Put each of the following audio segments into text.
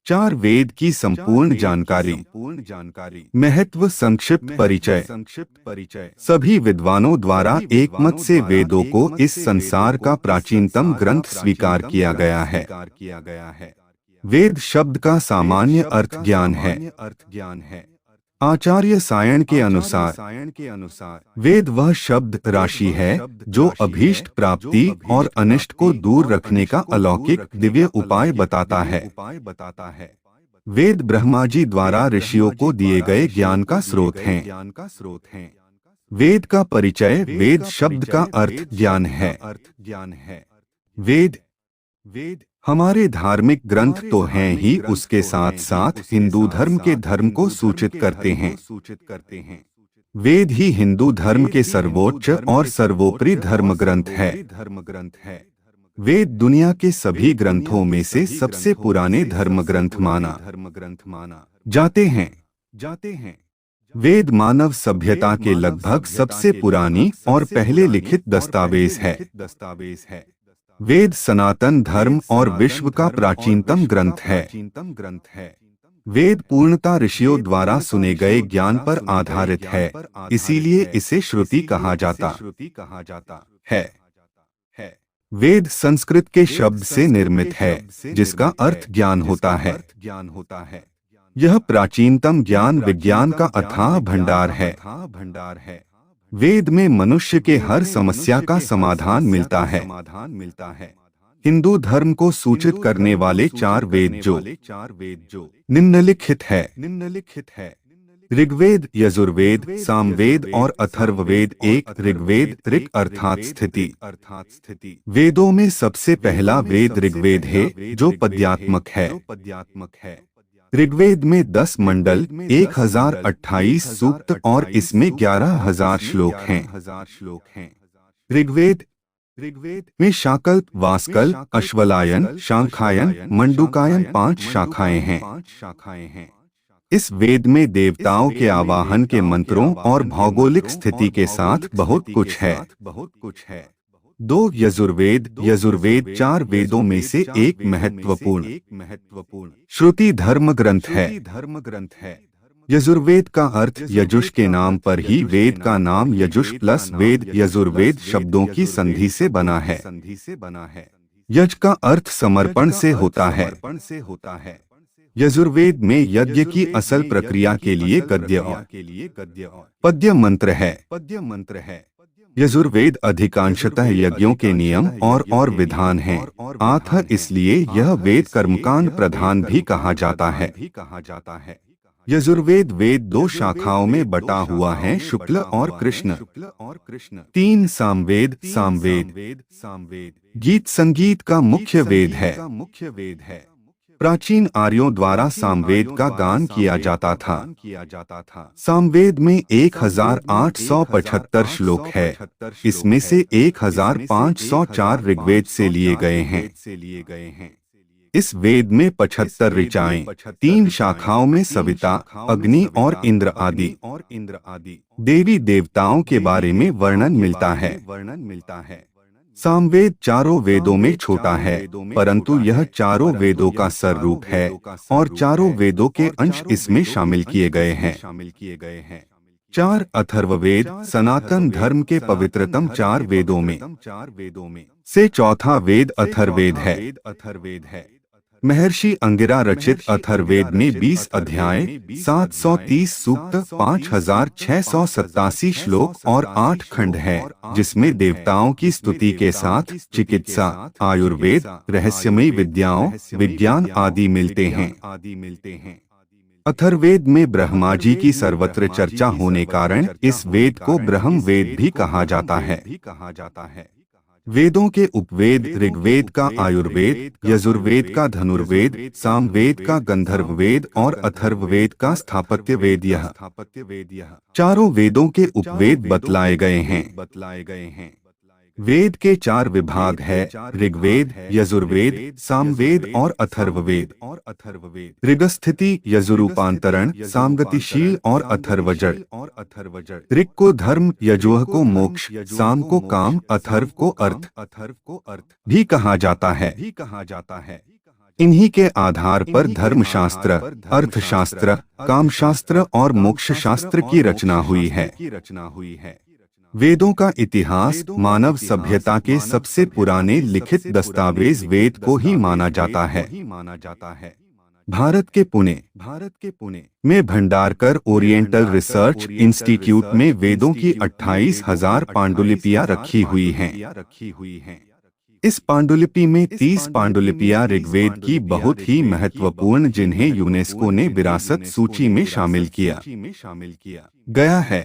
चार वेद की संपूर्ण जानकारी। महत्व संक्षिप्त परिचय। सभी विद्वानों द्वारा एकमत से वेदों को इस संसार का प्राचीनतम ग्रंथ स्वीकार किया गया है। वेद शब्द का सामान्य अर्थ ज्ञान है। आचार्य सायण के अनुसार वेद वह शब्द राशि है जो अभीष्ट प्राप्ति और अनिष्ट को दूर रखने का अलौकिक दिव्य उपाय बताता है। वेद ब्रह्मा जी द्वारा ऋषियों को दिए गए ज्ञान का स्रोत हैं। वेद का परिचय। वेद शब्द का अर्थ ज्ञान है। वेद हमारे धार्मिक ग्रंथ तो हैं ही, उसके साथ साथ हिंदू धर्म के धर्म को सूचित करते हैं। वेद ही हिंदू धर्म के सर्वोच्च और सर्वोपरि धर्म ग्रंथ है। वेद दुनिया के सभी ग्रंथों में से सबसे पुराने धर्म ग्रंथ माना जाते हैं। वेद मानव सभ्यता के लगभग सबसे पुरानी और पहले लिखित दस्तावेज है। वेद सनातन धर्म और विश्व का प्राचीनतम ग्रंथ है। वेद पूर्णता ऋषियों द्वारा सुने गए ज्ञान पर आधारित है, इसीलिए इसे श्रुति कहा जाता है। वेद संस्कृत के शब्द से निर्मित है, जिसका अर्थ ज्ञान होता है। यह प्राचीनतम ज्ञान विज्ञान का अथाह भंडार है। वेद में मनुष्य के हर समस्या का समाधान मिलता है। हिंदू धर्म को सूचित करने वाले चार वेद जो निम्नलिखित है। ऋग्वेद, यजुर्वेद, सामवेद और अथर्ववेद। एक ऋग्वेद ऋक् अर्थात स्थिति। वेदों में सबसे पहला वेद ऋग्वेद है, जो पद्यात्मक है। ऋग्वेद में 10 मंडल, 1028 सूक्त और इसमें 11,000 श्लोक हैं। ऋग्वेद में शाकल्प, वासकल्प, अश्वलायन, शांखायन, मंडूकायन 5 शाखाएं हैं। इस वेद में देवताओं के आवाहन के मंत्रों और भौगोलिक स्थिति के साथ बहुत कुछ है। 2 यजुर्वेद 4 वेदों में से एक महत्वपूर्ण श्रुति धर्म ग्रंथ है। यजुर्वेद का अर्थ यजुष के नाम पर ही वेद का नाम यजुष प्लस वेद यजुर्वेद शब्दों की संधि से बना है। यज का अर्थ समर्पण से होता है। यजुर्वेद में यज्ञ की असल प्रक्रिया के लिए गद्य और पद्य मंत्र है। यजुर्वेद अधिकांशतः यज्ञों के नियम और विधान हैं, अतः इसलिए यह वेद कर्मकांड प्रधान भी कहा जाता है। यजुर्वेद वेद 2 शाखाओं में बटा हुआ है, शुक्ल और कृष्ण। 3 सामवेद गीत संगीत का मुख्य वेद है। प्राचीन आर्यों द्वारा सामवेद का गान किया जाता था। सामवेद में 1875 श्लोक है, इसमें से 1504 ऋग्वेद से लिए गए हैं। इस वेद में 75 ऋचाएं, 3 शाखाओं में सविता, अग्नि और इंद्र आदि देवी देवताओं के बारे में वर्णन मिलता है। सामवेद चारों वेदों में छोटा है, परंतु यह चारों वेदों का सर रूप है और चारों वेदों के अंश इसमें शामिल किए गए हैं। 4 अथर्ववेद सनातन धर्म के पवित्रतम 4 वेदों में से चौथा वेद अथर्ववेद है। महर्षि अंगिरा रचित अथर्ववेद में 20 अध्याय, 730 सूक्त, 5687 श्लोक और 8 खंड है, जिसमें देवताओं की स्तुति के साथ चिकित्सा, आयुर्वेद, रहस्यमयी विद्याओं, विज्ञान आदि मिलते हैं। अथर्ववेद में ब्रह्मा जी की सर्वत्र चर्चा होने कारण इस वेद को ब्रह्म वेद भी कहा जाता है। वेदों के उपवेद ऋग्वेद का आयुर्वेद, यजुर्वेद का धनुर्वेद, सामवेद का गंधर्ववेद और अथर्ववेद का स्थापत्य वेद, यह चारों वेदों के उपवेद बतलाए गए हैं। वेद के 4 विभाग है, ऋग्वेद, यजुर्वेद, सामवेद और अथर्ववेद। ऋगस्थिति, यजुरूपांतरण, सामगतिशील और अथर्वजड़। ऋग को धर्म, यजुः को मोक्ष, साम को काम, अथर्व को अर्थ भी कहा जाता है। इन्हीं के आधार पर धर्मशास्त्र, अर्थशास्त्र, कामशास्त्र और मोक्ष शास्त्र की रचना हुई है। वेदों का इतिहास मानव सभ्यता के सबसे पुराने लिखित दस्तावेज वेद को ही माना जाता है। भारत के पुणे में भंडारकर ओरिएंटल रिसर्च इंस्टीट्यूट में वेदों की 28,000 पांडुलिपियां रखी हुई हैं। इस पांडुलिपि में 30 पांडुलिपियां ऋग्वेद की बहुत ही महत्वपूर्ण, जिन्हें यूनेस्को ने विरासत सूची में शामिल किया गया है।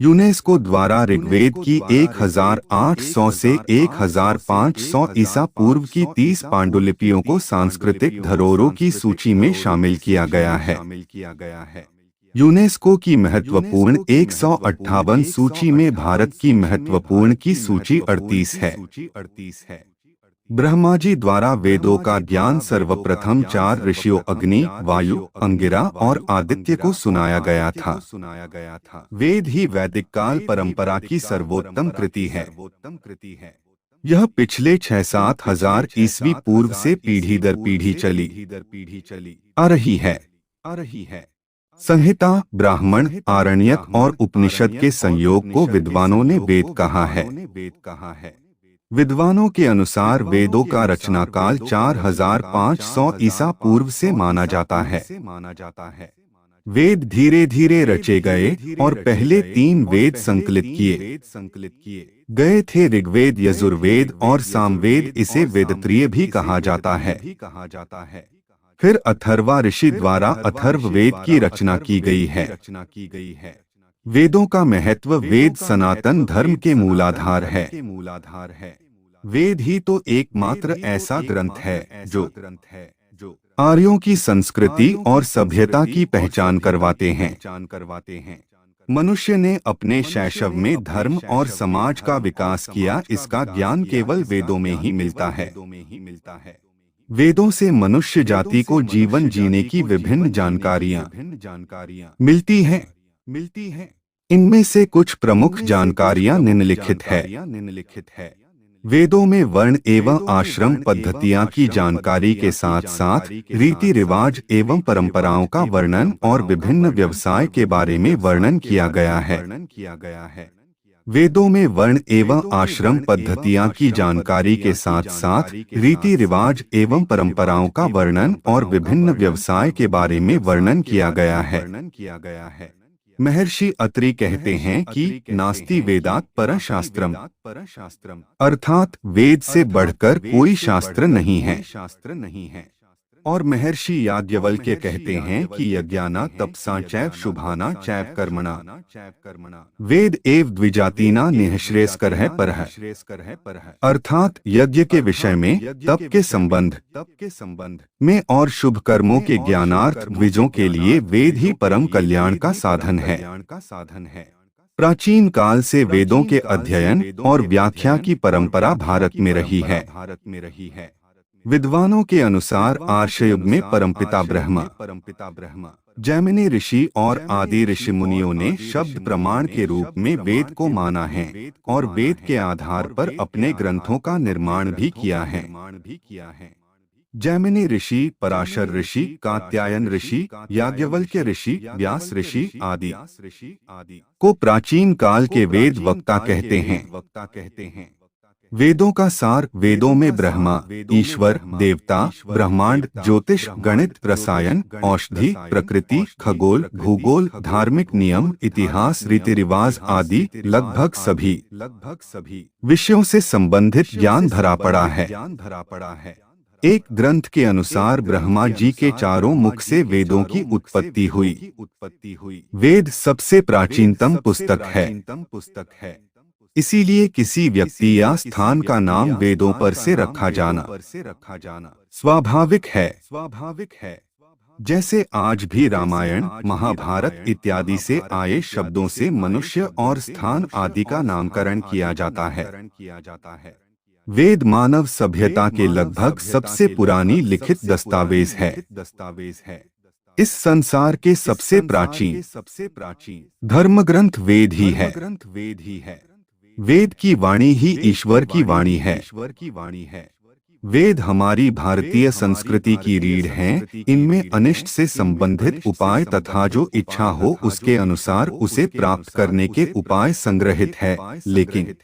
यूनेस्को द्वारा ऋग्वेद की 1800 से 1500 ईसा पूर्व की 30 पांडुलिपियों को सांस्कृतिक धरोहरों की सूची में शामिल किया गया है। यूनेस्को की महत्वपूर्ण 158 सूची में भारत की महत्वपूर्ण की सूची 38 है। ब्रह्मा जी द्वारा वेदों का ज्ञान सर्वप्रथम 4 ऋषियों अग्नि, वायु, अंगिरा और आदित्य को सुनाया गया था। वेद ही वैदिक काल परंपरा की सर्वोत्तम कृति है। यह पिछले 6-7 हजार ईस्वी पूर्व से पीढ़ी दर पीढ़ी चली आ रही है। संहिता, ब्राह्मण, आरण्यक और उपनिषद के संयोग को विद्वानों ने वेद कहा है। विद्वानों के अनुसार वेदों का रचना काल 4500 ईसा पूर्व से माना जाता है। वेद धीरे धीरे रचे गए और पहले 3 वेद संकलित किए गए थे, ऋग्वेद, यजुर्वेद और सामवेद। इसे वेदत्रयी भी कहा जाता है। फिर अथर्वा ऋषि द्वारा अथर्ववेद की रचना की गई है। वेदों का महत्व, वेद सनातन धर्म के मूलाधार है। वेद ही तो एकमात्र ऐसा ग्रंथ है जो आर्यों की संस्कृति और सभ्यता की पहचान करवाते हैं। मनुष्य ने अपने शैशव में धर्म और समाज का विकास किया, इसका ज्ञान केवल वेदों में ही मिलता है। वेदों से मनुष्य जाति को जीवन जीने की विभिन्न जानकारियां मिलती हैं। इनमें से कुछ प्रमुख जानकारियां निम्नलिखित है। वेदों में वर्ण एवं आश्रम पद्धतियां की जानकारी के साथ साथ रीति रिवाज एवं परंपराओं का वर्णन और विभिन्न व्यवसाय के बारे में वर्णन किया गया है। वेदों में वर्ण एवं आश्रम पद्धतियां की जानकारी के साथ साथ रीति रिवाज एवं परंपराओं का वर्णन और विभिन्न व्यवसाय के बारे में वर्णन किया गया है। महर्षि अत्रि कहते हैं कि नास्ति वेदात् परं शास्त्रम, अर्थात वेद से बढ़कर कोई शास्त्र नहीं है। और महर्षि याज्ञवल्क्य कहते हैं कि यज्ञाना तपसा चैव शुभाना चैव कर्मणा वेद एव द्विजातीना निःश्रेयस्करः परः, अर्थात यज्ञ के विषय में, तप के संबंध में और शुभ कर्मों के ज्ञानार्थ द्विजों के लिए वेद ही परम कल्याण का साधन है। प्राचीन काल से वेदों के अध्ययन और व्याख्या की परंपरा भारत में रही है। विद्वानों के अनुसार आर्षयुग में परमपिता ब्रह्मा, जैमिनी ऋषि और आदि ऋषि मुनियों ने शब्द प्रमाण के रूप में वेद को माना है और वेद के आधार पर अपने ग्रंथों का निर्माण भी किया है। जैमिनी ऋषि, पराशर ऋषि, कात्यायन ऋषि, याज्ञवल्क्य ऋषि, व्यास ऋषि आदि को प्राचीन काल के वेद वक्ता कहते हैं। वेदों का सार, वेदों में ब्रह्मा, ईश्वर, देवता, ब्रह्मांड, ज्योतिष, गणित, रसायन, औषधि, प्रकृति, खगोल, भूगोल, धार्मिक नियम, इतिहास, रीति रिवाज आदि लगभग सभी विषयों से संबंधित ज्ञान भरा पड़ा है। एक ग्रंथ के अनुसार ब्रह्मा जी के 4 मुख से वेदों की उत्पत्ति हुई। वेद सबसे प्राचीनतम पुस्तक है। इसीलिए किसी व्यक्ति या स्थान का नाम वेदों पर से रखा जाना स्वाभाविक है। जैसे आज भी रामायण, महाभारत इत्यादि से आए शब्दों से मनुष्य और स्थान आदि का नामकरण किया जाता है। वेद मानव सभ्यता के लगभग सबसे पुरानी लिखित दस्तावेज है। इस संसार के सबसे प्राचीन धर्मग्रंथ वेद ही है। वेद की वाणी ही ईश्वर की वाणी है। वेद हमारी भारतीय संस्कृति की रीढ़ हैं। इनमें अनिष्ट से संबंधित उपाय तथा जो इच्छा हो उसके अनुसार उसे प्राप्त करने के उपाय संग्रहित है। लेकिन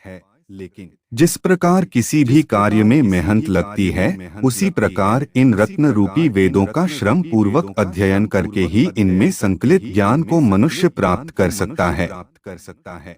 जिस प्रकार किसी भी कार्य में मेहनत लगती है, उसी प्रकार इन रत्न रूपी वेदों का श्रम पूर्वक अध्ययन करके ही इनमें संकलित ज्ञान को मनुष्य प्राप्त कर सकता है।